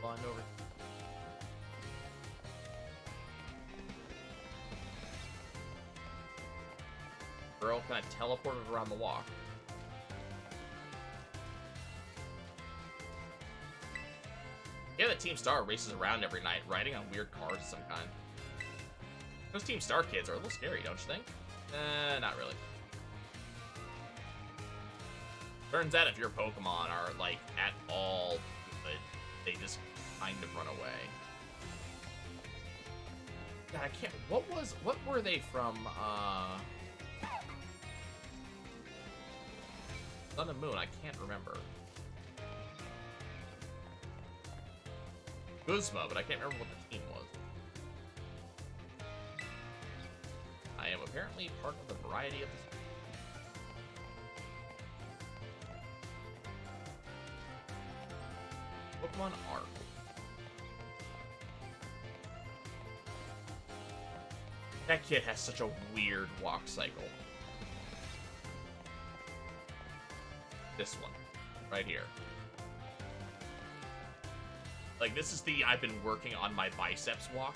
Climb over. Girl kind of teleported around the walk. Yeah, the Team Star races around every night, riding on weird cars of some kind. Those Team Star kids are a little scary, don't you think? Not really. Turns out if your Pokemon are, like, at all good, they just kind of run away. God, I can't... What were they from, Sun and Moon? I can't remember. Guzma, but I can't remember what the team was. I am apparently part of the variety of this. Pokemon Arc. That kid has such a weird walk cycle. This one, right here. Like, this is the I've been working on my biceps walk.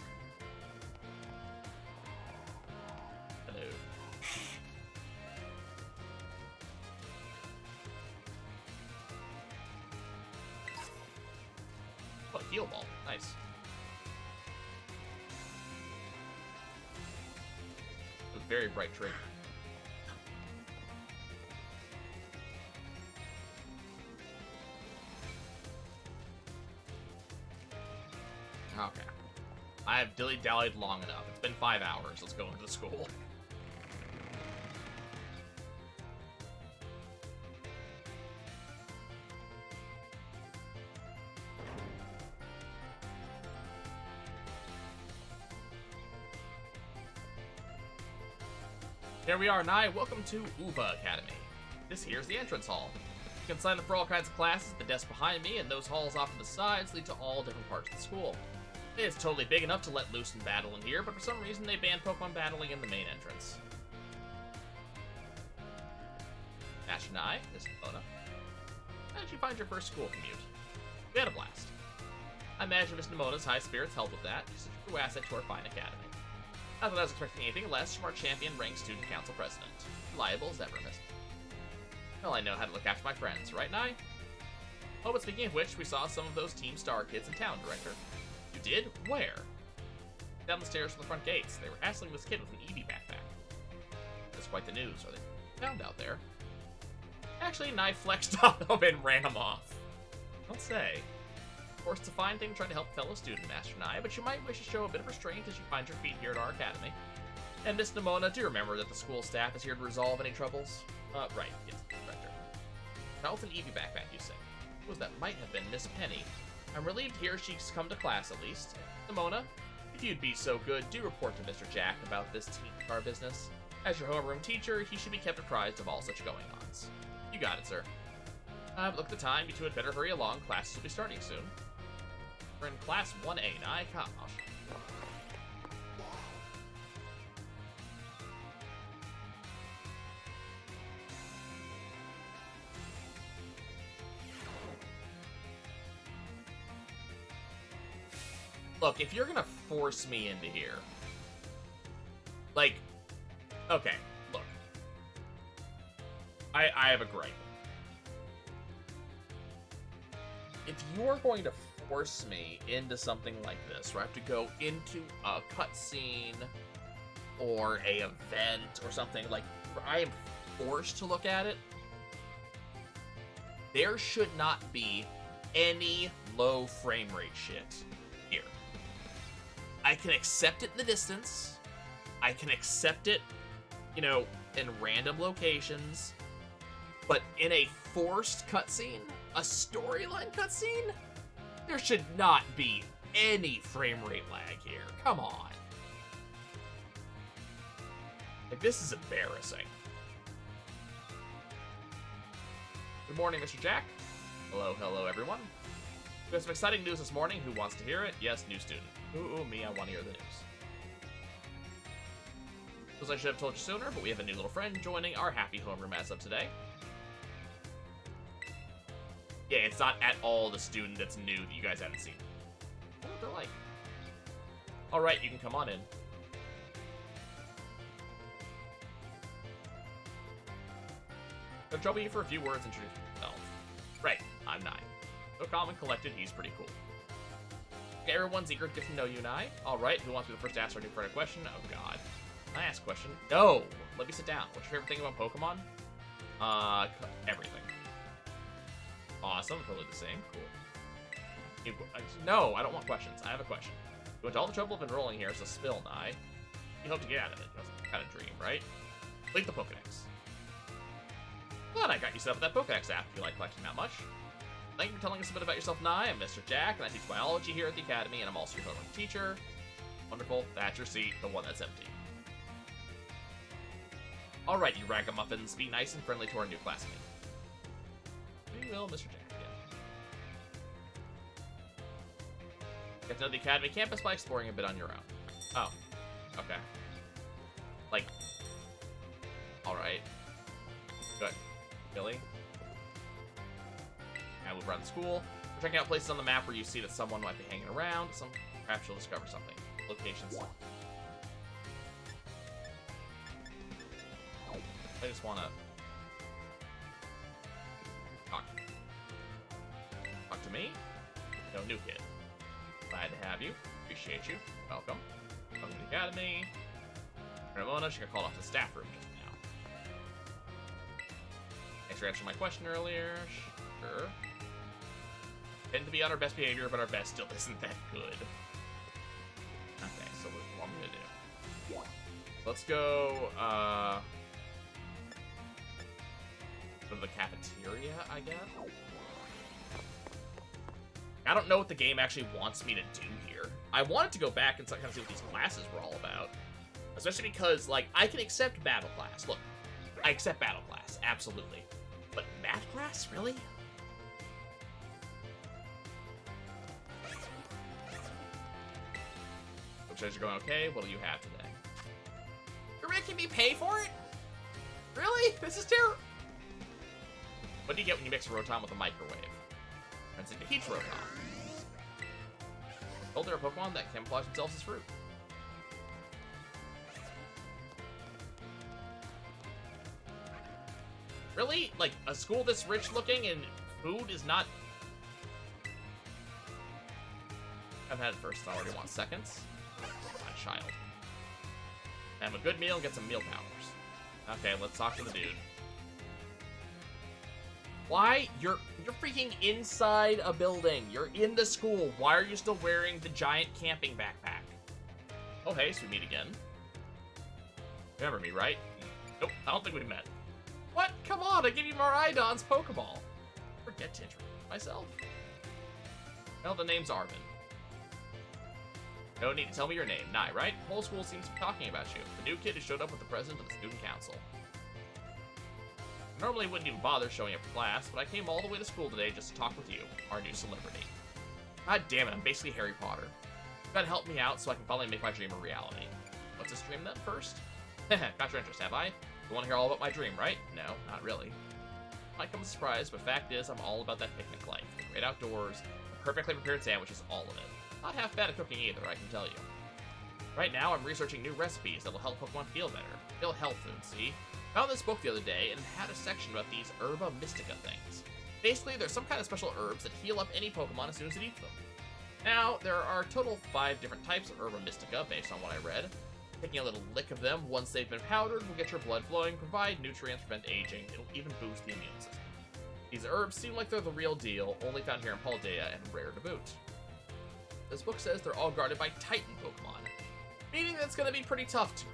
Hello. Oh, heal ball. Nice. A very bright trigger. Okay. I have dilly-dallied long enough. It's been 5 hours. Let's go into the school. Here we are, Nye. Welcome to UVA Academy. This here's the entrance hall. You can sign up for all kinds of classes at the desk behind me, and those halls off to the sides lead to all different parts of the school. It's totally big enough to let loose and battle in here, but for some reason they banned Pokemon battling in the main entrance. Ash and I, Miss Mona. How did you find your first school commute? We had a blast. I imagine Miss Nemona's high spirits helped with that. She's a true asset to our fine academy. Not that I was expecting anything less from our champion-ranked student council president. Reliable as ever, Miss. Well, I know how to look after my friends, right, Nye? Oh, but speaking of which, we saw some of those Team Star kids in town, Director. You did? Where? Down the stairs from the front gates. They were hassling this kid with an Eevee backpack. That's quite the news. Are they found out there? Actually, Nye flexed on them and ran them off. Don't say. Of course, it's a fine thing trying to help fellow student, Master Nye, but you might wish to show a bit of restraint as you find your feet here at our academy. And Miss Nemona, do remember that the school staff is here to resolve any troubles? Right, yes, Director. Now with an Eevee backpack, you say. Who was that? Might have been Miss Penny. I'm relieved here she's come to class at least. Nemona, if you'd be so good, do report to Mr. Jack about this Team Star business. As your homeroom teacher, he should be kept apprised of all such going-ons. You got it, sir. But look at the time, you two had better hurry along. Classes will be starting soon. We're in Class 1A, Nye. Gosh. Look, if you're gonna force me into here, like, okay, look, I have a gripe. If you're going to force me into something like this, where I have to go into a cutscene or a event or something, like, where I am forced to look at it, there should not be any low frame rate shit here. I can accept it in the distance. I can accept it, you know, in random locations. But in a forced cutscene, a storyline cutscene, there should not be any frame rate lag here. Come on. Like, this is embarrassing. Good morning, Mr. Jack. Hello, hello, everyone. We have some exciting news this morning. Who wants to hear it? Yes, new student. Ooh, me, I want to hear the news. Suppose I should have told you sooner, but we have a new little friend joining our happy homeroom as of today. Yeah, it's not at all the student that's new that you guys haven't seen. what they're like. Alright, you can come on in. I'll trouble you for a few words introducing yourself. Right, I'm Nai. So calm and collected, he's pretty cool. Okay, everyone's eager to get to know you, Nai. Alright, who wants to be the first to ask our new friend a question? Oh god. Can I ask a question? No! Let me sit down. What's your favorite thing about Pokemon? Everything. Awesome, totally the same. Cool. No, I don't want questions. I have a question. You went to all the trouble of enrolling here, so spill, Nai. You hope to get out of it. That's some kind of dream, right? Complete the Pokedex. Glad I got you set up with that Pokedex app if you like collecting that much. Thank you for telling us a bit about yourself, Nai. I'm Mr. Jack, and I teach biology here at the Academy, and I'm also your homework teacher. Wonderful. That's your seat, the one that's empty. Alright, you ragamuffins. Be nice and friendly to our new classmate. We will, Mr. Jack. Get to know the Academy campus by exploring a bit on your own. Oh. Okay. Like. Alright. Good. Really? Now move around the school. We're checking out places on the map where you see that someone might be hanging around. Perhaps you'll discover something. Locations. I just want to talk to me. No, new kid. Glad to have you. Appreciate you. Welcome. Welcome to the Academy. Ramona, she got called off the staff room just now. Thanks for answering my question earlier. Sure. Tend to be on our best behavior, but our best still isn't that good. Okay, so what I'm gonna do. Let's go, go to the cafeteria, I guess? I don't know what the game actually wants me to do here. I wanted to go back and kind of see what these classes were all about. Especially because, like, I can accept Battle Class. Look, I accept Battle Class, absolutely. But Math Class? Really? Looks like you're going okay. What do you have today? You're making me pay for it? Really? This is terrible. What do you get when you mix a Rotom with a microwave? Turns into Heat Rotom. Told there are Pokemon that camouflage themselves as fruit. Really? Like, a school this rich looking and food is not... I've had it first, I already want seconds. My child. Have a good meal and get some meal powers. Okay, let's talk to the dude. Why? You're freaking inside a building. You're in the school. Why are you still wearing the giant camping backpack? Oh, hey, so we meet again. Remember me, right? Nope, I don't think we met. What? Come on, I give you Miraidon's Pokeball. Forget to introduce myself. Well, the name's Arvin. No need to tell me your name. Nai, right? The whole school seems to be talking about you. The new kid who showed up with the president of the student council. I normally wouldn't even bother showing up for class, but I came all the way to school today just to talk with you, our new celebrity. God damn it, I'm basically Harry Potter. You gotta help me out so I can finally make my dream a reality. What's this dream then, first? Got your interest, have I? You want to hear all about my dream, right? No, not really. Might come as a surprise, but fact is, I'm all about that picnic life. The great outdoors, the perfectly prepared sandwiches, all of it. Not half bad at cooking either, I can tell you. Right now, I'm researching new recipes that will help Pokemon feel better. Feel health food, see? Found this book the other day, and it had a section about these Herba Mystica things. Basically, there's some kind of special herbs that heal up any Pokemon as soon as it eats them. Now, there are a total 5 different types of Herba Mystica, based on what I read. Taking a little lick of them, once they've been powdered, will get your blood flowing, provide nutrients, prevent aging, it'll even boost the immune system. These herbs seem like they're the real deal, only found here in Paldea and rare to boot. This book says they're all guarded by Titan Pokemon, meaning that it's going to be pretty tough to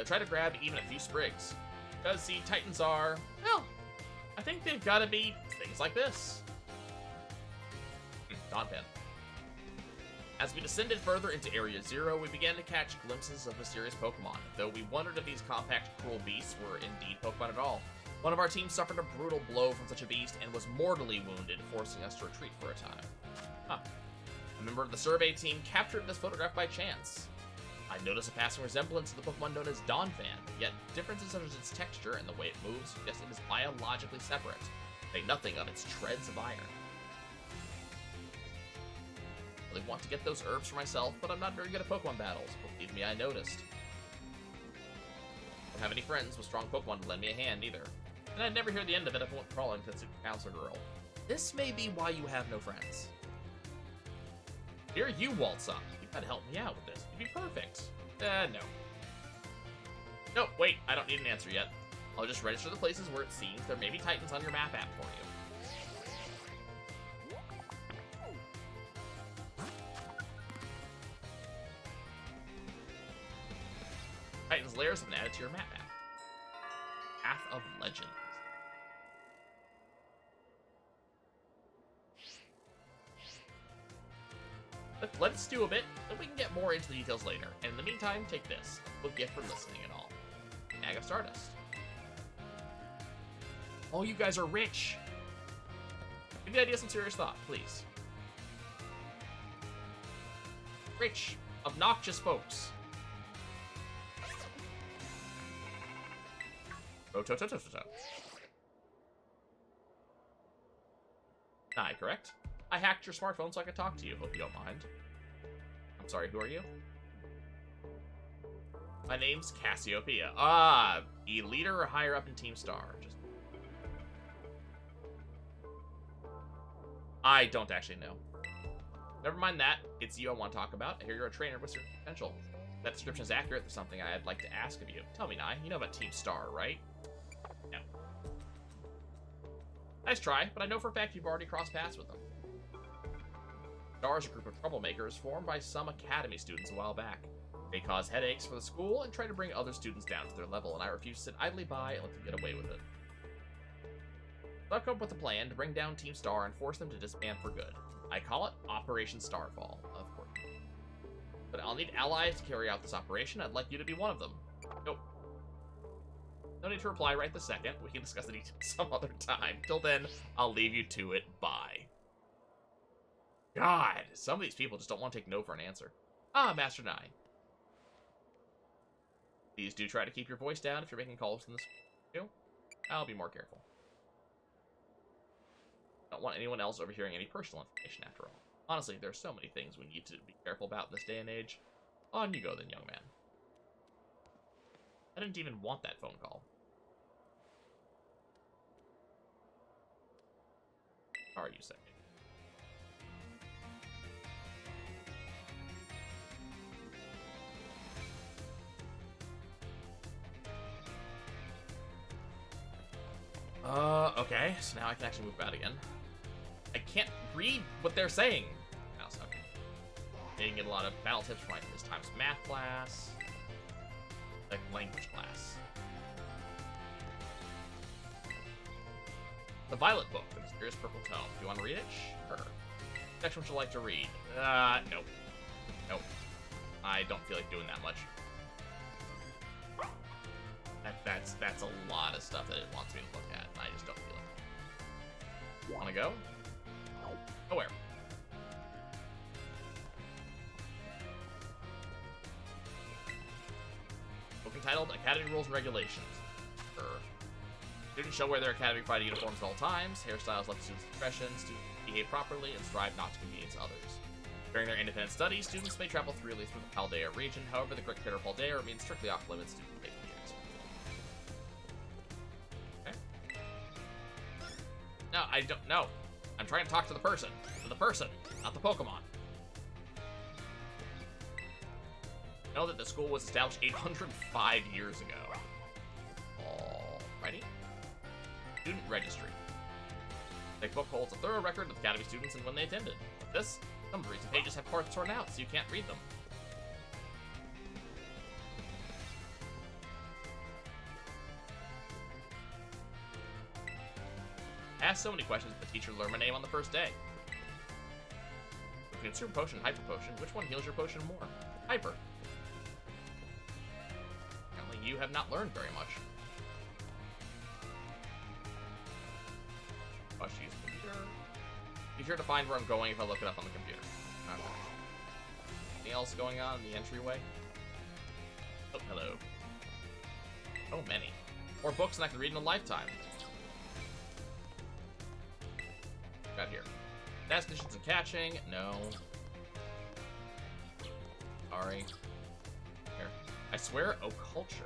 try to grab even a few sprigs. Because, see, Titans are, well, I think they've got to be things like this. Donphan. As we descended further into Area 0, we began to catch glimpses of mysterious Pokemon, though we wondered if these compact, cruel beasts were indeed Pokemon at all. One of our team suffered a brutal blow from such a beast and was mortally wounded, forcing us to retreat for a time. Huh. A member of the survey team captured this photograph by chance. I noticed a passing resemblance to the Pokemon known as Donphan, yet differences such as its texture and the way it moves suggest it is biologically separate, say nothing of its treads of iron. really want to get those herbs for myself, but I'm not very good at Pokemon battles. Believe me, I noticed. Don't have any friends with strong Pokemon to lend me a hand, either. And I'd never hear the end of it if I went crawling to the counselor girl. This may be why you have no friends. Here you waltz up. You gotta help me out with this. You'd be perfect. No. No, wait, I don't need an answer yet. I'll just register the places where it seems there may be Titans on your map app for you. Titans layers have been added to your map app. Path of Legends. Let's do a bit, then we can get more into the details later. And in the meantime, take this. A good gift for listening and all. Bag of Stardust. Oh, you guys are rich. Give the idea some serious thought, please. Rich, obnoxious folks. Rotototototo. Hi, correct? I hacked your smartphone so I could talk to you. Hope you don't mind. I'm sorry, who are you? My name's Cassiopeia. Ah, a leader or higher up in Team Star. I don't actually know. Never mind that. It's you I want to talk about. I hear you're a trainer with certain potential. If that description is accurate, there's something I'd like to ask of you. Tell me, Nye. You know about Team Star, right? No. Nice try, but I know for a fact you've already crossed paths with them. Star is a group of troublemakers formed by some academy students a while back. They cause headaches for the school and try to bring other students down to their level, and I refuse to sit idly by and let them get away with it. So I've come up with a plan to bring down Team Star and force them to disband for good. I call it Operation Starfall, of course. But I'll need allies to carry out this operation. I'd like you to be one of them. Nope. No need to reply right this second. We can discuss the details some other time. Till then, I'll leave you to it. Bye. God, some of these people just don't want to take no for an answer. Ah, Master 9. Please do try to keep your voice down if you're making calls from this video. I'll be more careful. I don't want anyone else overhearing any personal information after all. Honestly, there are so many things we need to be careful about in this day and age. On you go then, young man. I didn't even want that phone call. How are you saying? Okay, so now I can actually move out again. I can't read what they're saying. Okay. Didn't get a lot of battle tips from this time's math class. Like language class. The Violet Book, the mysterious purple tome. Do you want to read it? Sure. Section would you like to read? Nope. Nope. I don't feel like doing that much. That's a lot of stuff that it wants me to look at, and I just don't feel it. Wanna go? Nowhere. Book entitled Academy Rules and Regulations. Sure. Students shall wear their academy provided uniforms at all times. Hairstyles left to students' discretion. Students behave properly and strive not to convenience others. During their independent studies, students may travel freely through the Paldea region. However, the Great Crater of Paldea remains strictly off limits to the Okay. No, I don't know. I'm trying to talk to the person. To the person, not the Pokemon. Know that the school was established 805 years ago. Alrighty. Student registry. The book holds a thorough record of Academy students and when they attended. With this, some of the recent pages have parts torn out, so you can't read them. I asked so many questions, but the teacher learned my name on the first day. Between Super Potion and Hyper Potion, which one heals your potion more? Hyper. Apparently you have not learned very much. Must use the computer. Be sure to find where I'm going if I look it up on the computer. Okay. Anything else going on in the entryway? Oh, hello. So many. More books than I can read in a lifetime. Got here. Destinations and catching? No. sorry. Here. I swear, oh, Culture.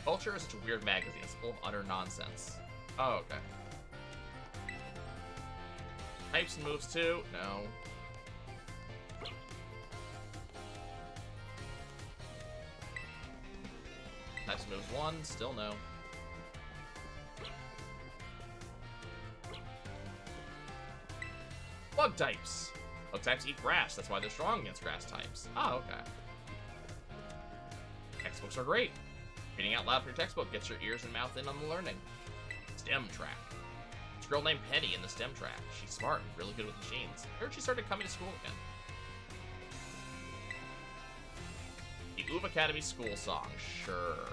Culture is such a weird magazine. It's full of utter nonsense. Oh, okay. Types and moves too? No. Types and moves 1? Still no. Bug types. Bug types eat grass. That's why they're strong against grass types. Oh, okay. Textbooks are great. Reading out loud from your textbook gets your ears and mouth in on the learning. STEM track. There's a girl named Penny in the STEM track. She's smart and really good with machines. I heard she started coming to school again. The Uva Academy School Song. Sure.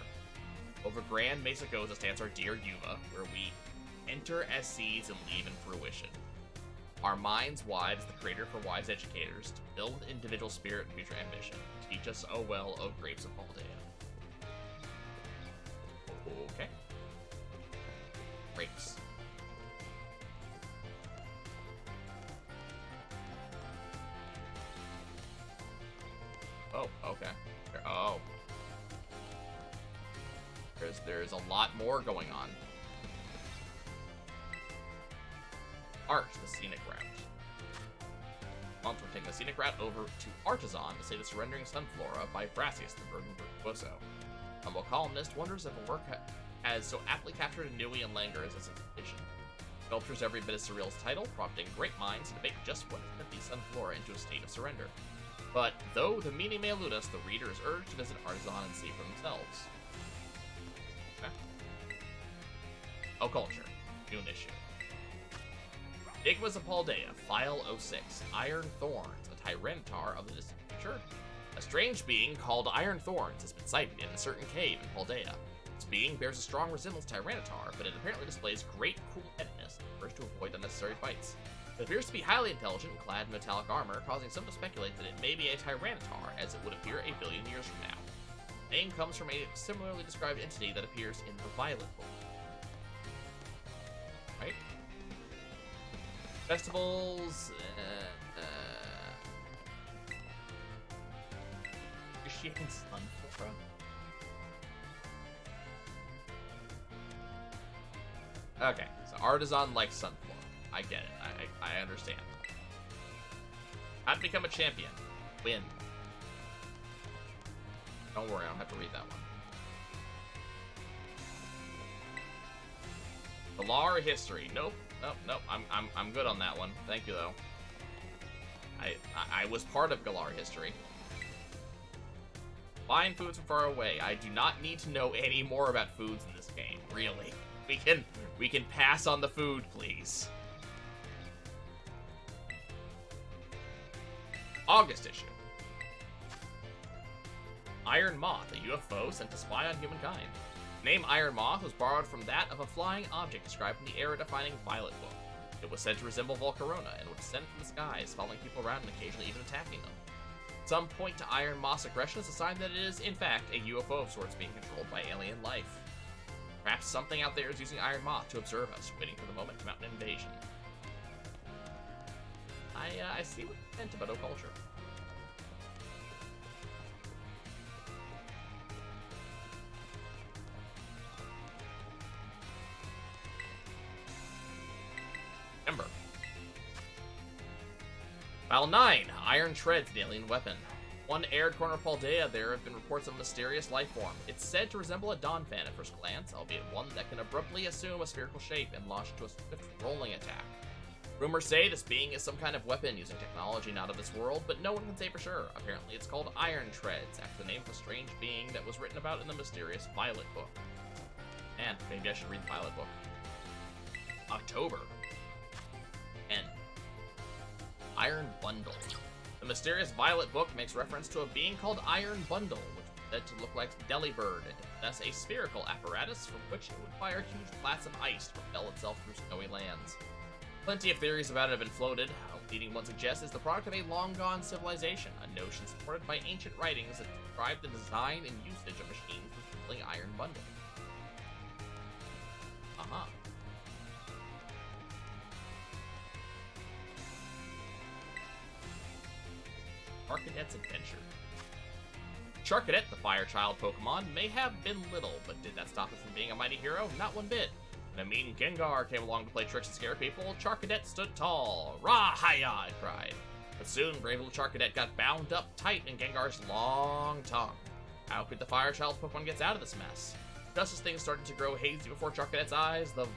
Over Grand Mesa Goza stands our dear Uva, where we enter as seeds and leave in fruition. Our minds wide as the creator for wise educators, to build with individual spirit and future ambition. Teach us, oh well, oh grapes of Paldea. Okay. Grapes. Oh, okay. Oh. There's a lot more going on. Art, the scenic route. Once we're taking the scenic route over to Artisan to say the Surrendering Sunflora by Brasius, the Burden Virtuoso. Humble columnist wonders if a work has so aptly captured Inui and Langer as its inspiration. Sculptures every bit as surreal as title, prompting great minds to debate just what has sent the Sunflora into a state of surrender. But though the meaning may elude us, the reader is urged to visit Artisan and see for themselves. Okay. Oh, Culture. June issue. Enigmas of Paldea, File 06, Iron Thorns, a Tyranitar of the distant future. A strange being called Iron Thorns has been sighted in a certain cave in Paldea. This being bears a strong resemblance to Tyranitar, but it apparently displays great cool-headedness and prefers to avoid unnecessary fights. It appears to be highly intelligent and clad in metallic armor, causing some to speculate that it may be a Tyranitar, as it would appear a billion years from now. The name comes from a similarly described entity that appears in the Violet book. Right? Festivals, appreciating Sunflora. Okay, so Artisan likes Sunflora. I get it. I understand. How to become a champion. Win. Don't worry, I don't have to read that one. Galar history. Nope. Nope. I'm good on that one. Thank you though. I was part of Galar history. Buying foods from far away. I do not need to know any more about foods in this game. Really. We can pass on the food, please. August issue. Iron Moth, a UFO sent to spy on humankind. The name Iron Moth was borrowed from that of a flying object described in the era-defining Violet book. It was said to resemble Volcarona and would descend from the skies, following people around and occasionally even attacking them. Some point to Iron Moth's aggression as a sign that it is, in fact, a UFO of sorts being controlled by alien life. Perhaps something out there is using Iron Moth to observe us, waiting for the moment to mount an invasion. I see what you meant about Occulture. Ember. File 9. Iron Treads, an alien weapon. One arid corner of Paldea, there have been reports of a mysterious life form. It's said to resemble a Donphan at first glance, albeit one that can abruptly assume a spherical shape and launch into a swift rolling attack. Rumors say this being is some kind of weapon using technology not of this world, but no one can say for sure. Apparently it's called Iron Treads, after the name of a strange being that was written about in the mysterious Violet book. Man, maybe I should read the Violet book. October. N. Iron Bundle. The mysterious Violet book makes reference to a being called Iron Bundle, which is said to look like Delibird and to possess a spherical apparatus from which it would fire huge flats of ice to propel itself through snowy lands. Plenty of theories about it have been floated. A leading one suggests it's the product of a long-gone civilization, a notion supported by ancient writings that describe the design and usage of machines resembling Iron Bundle. Uh-huh. Charcadet's adventure. Charcadet, the fire child Pokemon, may have been little, but did that stop him from being a mighty hero? Not one bit. When a mean Gengar came along to play tricks and scare people, Charcadet stood tall. Rah-hi-ya, it cried. But soon, brave little Charcadet got bound up tight in Gengar's long tongue. How could the fire child Pokemon get out of this mess? Just as things started to grow hazy before Charcadet's eyes, the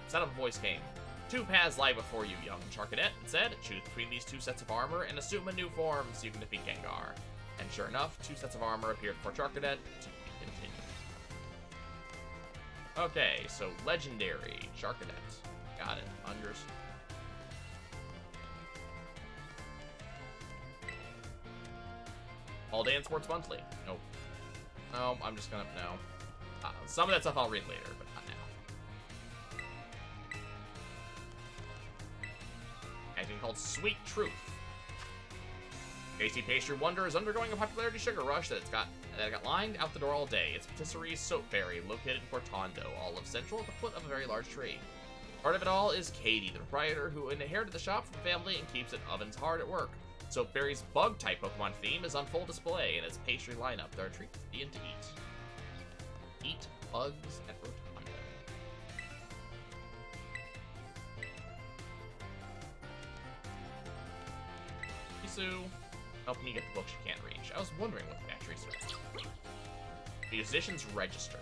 sound of a voice came. Two paths lie before you, young Charcadet, it said. Choose between these two sets of armor and assume a new form so you can defeat Gengar. And sure enough, two sets of armor appeared before Charcadet to be continued. Okay, so legendary Charcadet. Got it. Unders. All Day in Sports Monthly. Nope. No, I'm just gonna, no. Some of that stuff I'll read later, but not now. Anything called Sweet Truth. Tasty Pastry Wonder is undergoing a popularity sugar rush that got lined out the door all day. It's Patisserie Soap Berry, located in Portondo, Olive Central, at the foot of a very large tree. Part of it all is Katie, the proprietor, who inherited the shop from family and keeps it ovens hard at work. Soap Berry's bug-type Pokemon theme is on full display in its pastry lineup. There are treats to be and to eat. Eat bugs at Rotondo. Kisu, helping you get the books you can't reach. I was wondering what the batteries are. Musician's Register.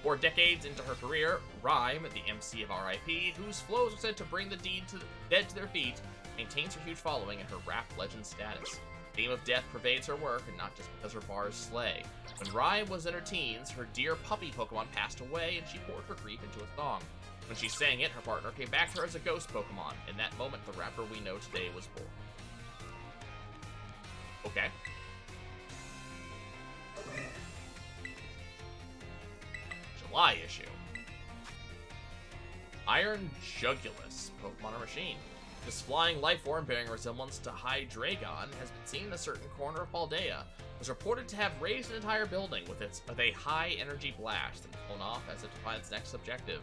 4 decades into her career, Rhyme, the MC of R.I.P., whose flows are said to bring the dead to their feet, maintains her huge following and her rap legend status. The theme of death pervades her work, and not just because her bars slay. When Rhyme was in her teens, her dear puppy Pokemon passed away, and she poured her grief into a song. When she sang it, her partner came back to her as a ghost Pokemon. In that moment, the rapper we know today was born. Okay. July issue. Iron Jugulus, Pokemon or Machine. This flying life form bearing a resemblance to Hydreigon has been seen in a certain corner of Paldea. It was reported to have raised an entire building with a high energy blast and flown off as it defined its next objective.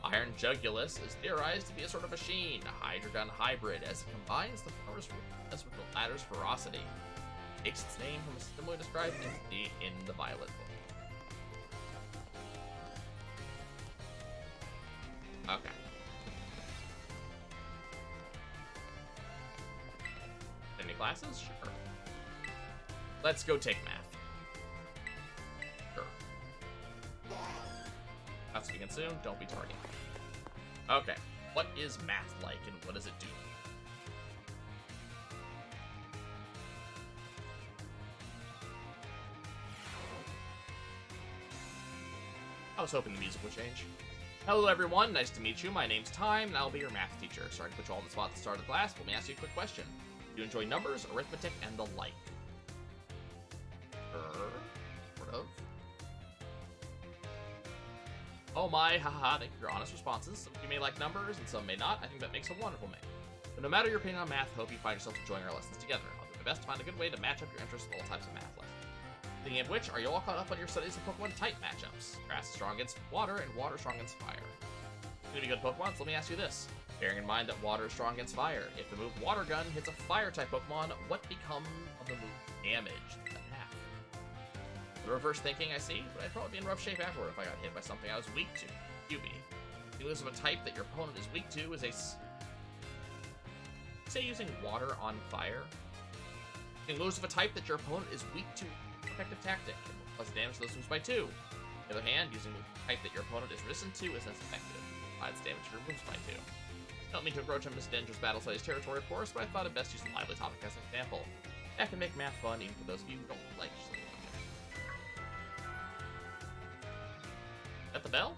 Iron Jugulus is theorized to be a sort of machine, a Hydreigon hybrid, as it combines the former's ruthlessness with the latter's ferocity. It takes its name from a similarly described entity in the Violet book. Okay. Any classes? Sure. Let's go take math. Sure. Not speaking soon. Don't be targeting. Okay. What is math like and what does it do? I was hoping the music would change. Hello everyone, nice to meet you. My name's Time, and I'll be your math teacher. Sorry to put you all in the spot at the start of the class, but let me ask you a quick question. Do you enjoy numbers, arithmetic, and the like? Sort of. Oh my, haha, thank you for your honest responses. Some of you may like numbers, and some may not. I think that makes a wonderful mate. But no matter your opinion on math, I hope you find yourself enjoying our lessons together. I'll do my best to find a good way to match up your interests with all types of math lessons. Speaking of which, are you all caught up on your studies of Pokemon type matchups? Grass is strong against water, and water is strong against fire. To be good Pokemon, so let me ask you this. Bearing in mind that water is strong against fire, if the move Water Gun hits a fire-type Pokemon, what becomes of the move damage? Half. The reverse thinking, I see, but I'd probably be in rough shape afterward if I got hit by something I was weak to. QB. The lose of a type that your opponent is weak to is a... Say using water on fire? You can lose of a type that your opponent is weak to. Effective tactic, and plus damage to those moves by 2. On the other hand, using a type that your opponent is resistant to is less effective. Applies damage to your moves by 2. I don't mean to approach on Miss Dangerous battle studies territory, of course, but I thought it best to use a lively topic as an example. That can make math fun, even for those of you who don't like it. At the bell?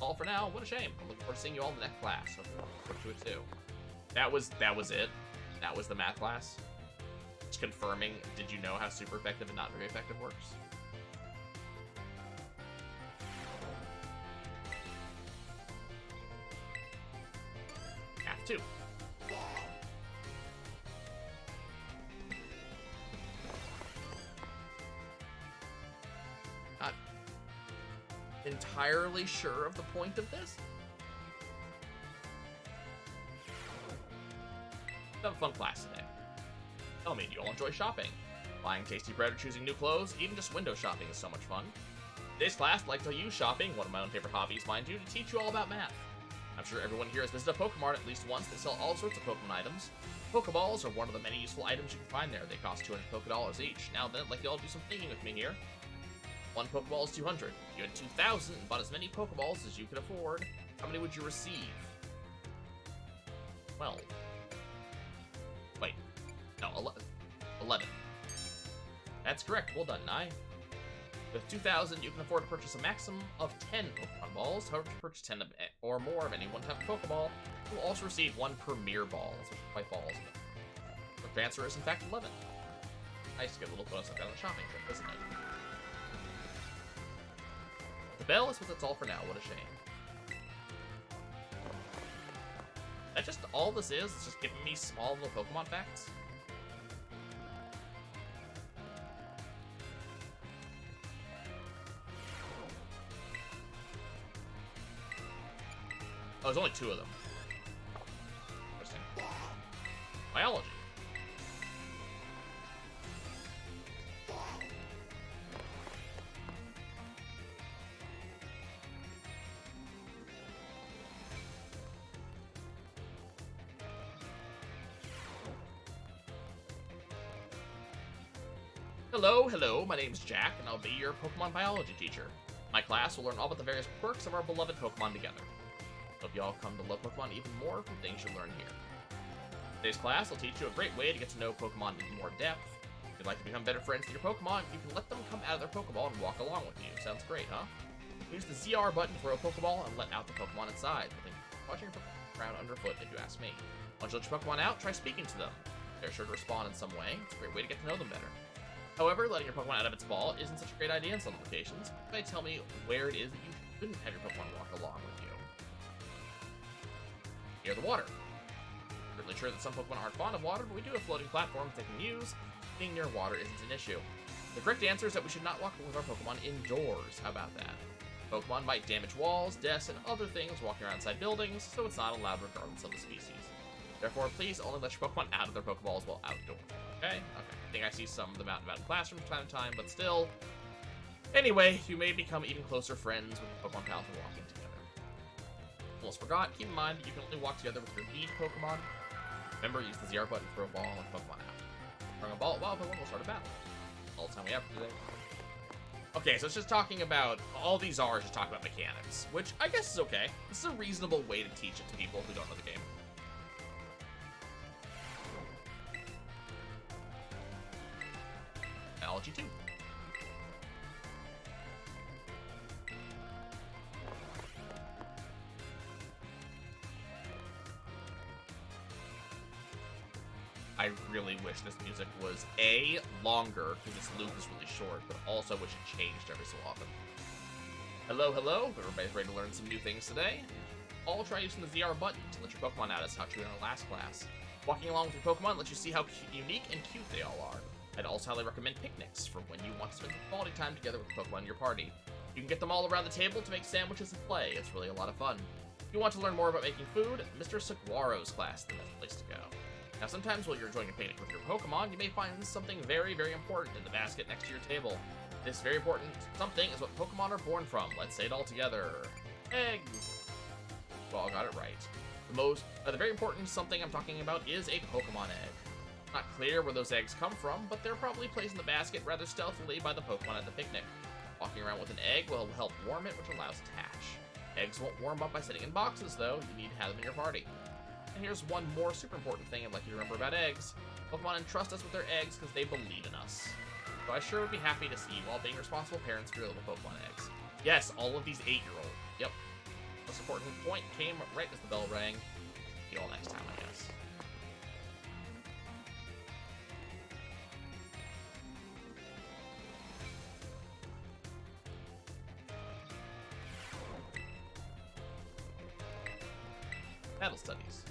All for now. What a shame. I'm looking forward to seeing you all in the next class. So look to it too. That was it. That was the math class. Just confirming. Did you know how super effective and not very effective works? Math 2. Not entirely sure of the point of this. Have a fun class today. Tell me, do you all enjoy shopping? Buying tasty bread or choosing new clothes, even just window shopping is so much fun. Today's class, I'd like to use shopping, one of my own favorite hobbies, mind you, to teach you all about math. I'm sure everyone here has visited a Pokemon at least once. They sell all sorts of Pokemon items. Pokeballs are one of the many useful items you can find there. They cost 200 Pokedollars each. Now then, I'd like you all to do some thinking with me here. One Pokeball is 200. If you had 2,000 and bought as many Pokeballs as you could afford, how many would you receive? 12. Wait. No, 11. That's correct. Well done, Nye. With 2,000, you can afford to purchase a maximum of 10 Pokemon Balls. However, if you purchase 10 or more of any one type of Pokeball, you will also receive one Premier Ball, which is quite balls. The correct answer is, in fact, 11. Nice to get a little bonus like that on a shopping trip, isn't it? The bell is what that's all for now. What a shame. That just all this is? It's just giving me small little Pokemon facts? Oh, there's only 2 of them. Interesting. Biology. Hello, my name's Jack, and I'll be your Pokemon Biology teacher. My class will learn all about the various quirks of our beloved Pokemon together. Hope you all come to love Pokemon even more from things you learn here. Today's class will teach you a great way to get to know Pokemon in more depth. If you'd like to become better friends with your Pokemon, you can let them come out of their Pokeball and walk along with you. Sounds great, huh? Use the ZR button to throw a Pokeball and let out the Pokemon inside. Watching your Pokemon ground underfoot, if you ask me. Once you let your Pokemon out, try speaking to them. They're sure to respond in some way. It's a great way to get to know them better. However, letting your Pokemon out of its ball isn't such a great idea in some locations. You might tell me where it is that you shouldn't have your Pokemon walk along with you. Near the water. Certainly sure that some Pokemon aren't fond of water, but we do have floating platforms they can use. Being near water isn't an issue. The correct answer is that we should not walk with our Pokemon indoors. How about that? Pokemon might damage walls, desks, and other things walking around inside buildings, so it's not allowed regardless of the species. Therefore, please only let your Pokemon out of their Pokeballs while outdoors. Okay? Okay. I think I see some of them out and about in classrooms from time to time, but still. Anyway, you may become even closer friends with your Pokemon pals when walking together. Almost forgot, keep in mind that you can only walk together with your lead Pokemon. Remember, use the ZR button for a ball and Pokemon out. Throwing a ball at wild Pokemon will start a battle. All the time we have for today. Okay, so it's just talking about, all these are just talking about mechanics, which I guess is okay. This is a reasonable way to teach it to people who don't know the game. Biology 2. I really wish this music was A, longer, because this loop is really short, but also wish it changed every so often. Hello, everybody's ready to learn some new things today. All try using the ZR button to let your Pokemon out as taught you in our last class. Walking along with your Pokemon lets you see how unique and cute they all are. I'd also highly recommend picnics for when you want to spend quality time together with Pokemon in your party. You can get them all around the table to make sandwiches and play. It's really a lot of fun. If you want to learn more about making food, Mr. Saguaro's class is the best place to go. Now, sometimes while you're enjoying a picnic with your Pokemon, you may find something very, very important in the basket next to your table. This very important something is what Pokemon are born from. Let's say it all together. Eggs. Well, I got it right. The very important something I'm talking about is a Pokemon egg. Not clear where those eggs come from, but they're probably placed in the basket rather stealthily by the Pokemon at the picnic. Walking around with an egg will help warm it, which allows it to hatch. Eggs won't warm up by sitting in boxes, though. You need to have them in your party. And here's one more super important thing I'd like you to remember about eggs. Pokemon entrust us with their eggs because they believe in us. So I sure would be happy to see you all being responsible parents for your little Pokemon eggs. Yes, all of these 8-year-olds. Yep. Most important point came right as the bell rang. See you all next time, I guess. Battle studies.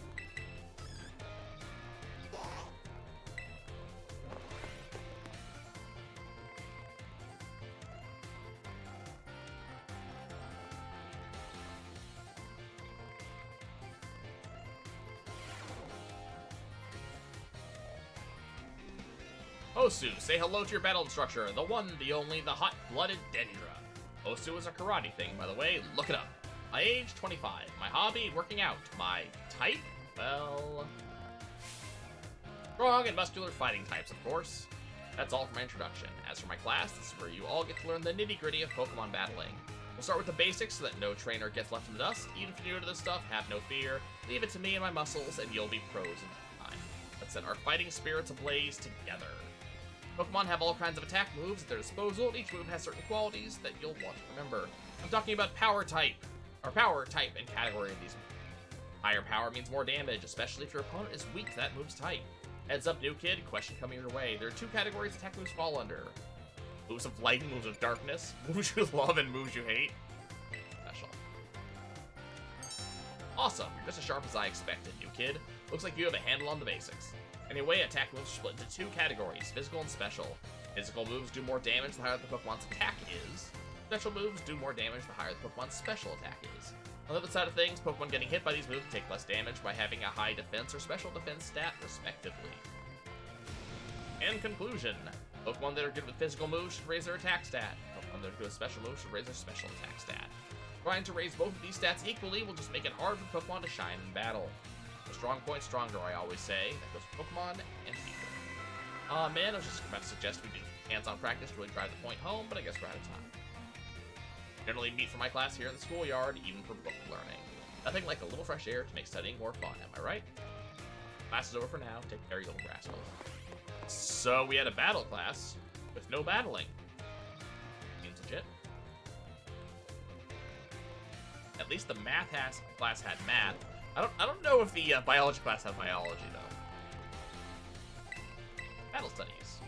Osu, say hello to your battle instructor, the one, the only, the hot-blooded Dendra. Osu is a karate thing, by the way, look it up. My age, 25. My hobby, working out. My type, well... strong and muscular fighting types, of course. That's all for my introduction. As for my class, this is where you all get to learn the nitty-gritty of Pokemon battling. We'll start with the basics so that no trainer gets left in the dust. Even if you're new to this stuff, have no fear. Leave it to me and my muscles, and you'll be pros in time. Let's set our fighting spirits ablaze together. Pokemon have all kinds of attack moves at their disposal, and each move has certain qualities that you'll want to remember. I'm talking about power type and category of these moves. Higher power means more damage, especially if your opponent is weak to that move's type. Heads up, new kid, question coming your way. There are two categories attack moves fall under. Moves of light and moves of darkness. Moves you love and moves you hate. Special. Awesome, you're just as sharp as I expected, new kid. Looks like you have a handle on the basics. Anyway, attack moves are split into two categories, physical and special. Physical moves do more damage the higher the Pokemon's attack is. Special moves do more damage the higher the Pokemon's special attack is. On the other side of things, Pokemon getting hit by these moves take less damage by having a high defense or special defense stat, respectively. In conclusion, Pokemon that are good with physical moves should raise their attack stat. Pokemon that are good with special moves should raise their special attack stat. Trying to raise both of these stats equally will just make it hard for Pokemon to shine in battle. The strong point stronger, I always say. That goes for Pokemon and people. Man, I was just about to suggest we do hands-on practice to really drive the point home, but I guess we're out of time. Generally meet for my class here in the schoolyard, even for book learning. Nothing like a little fresh air to make studying more fun, am I right? Class is over for now. Take care, you little rascals. So we had a battle class with no battling. Seems legit. At least the math class had math. I don't know if the biology class had biology though. Battle studies.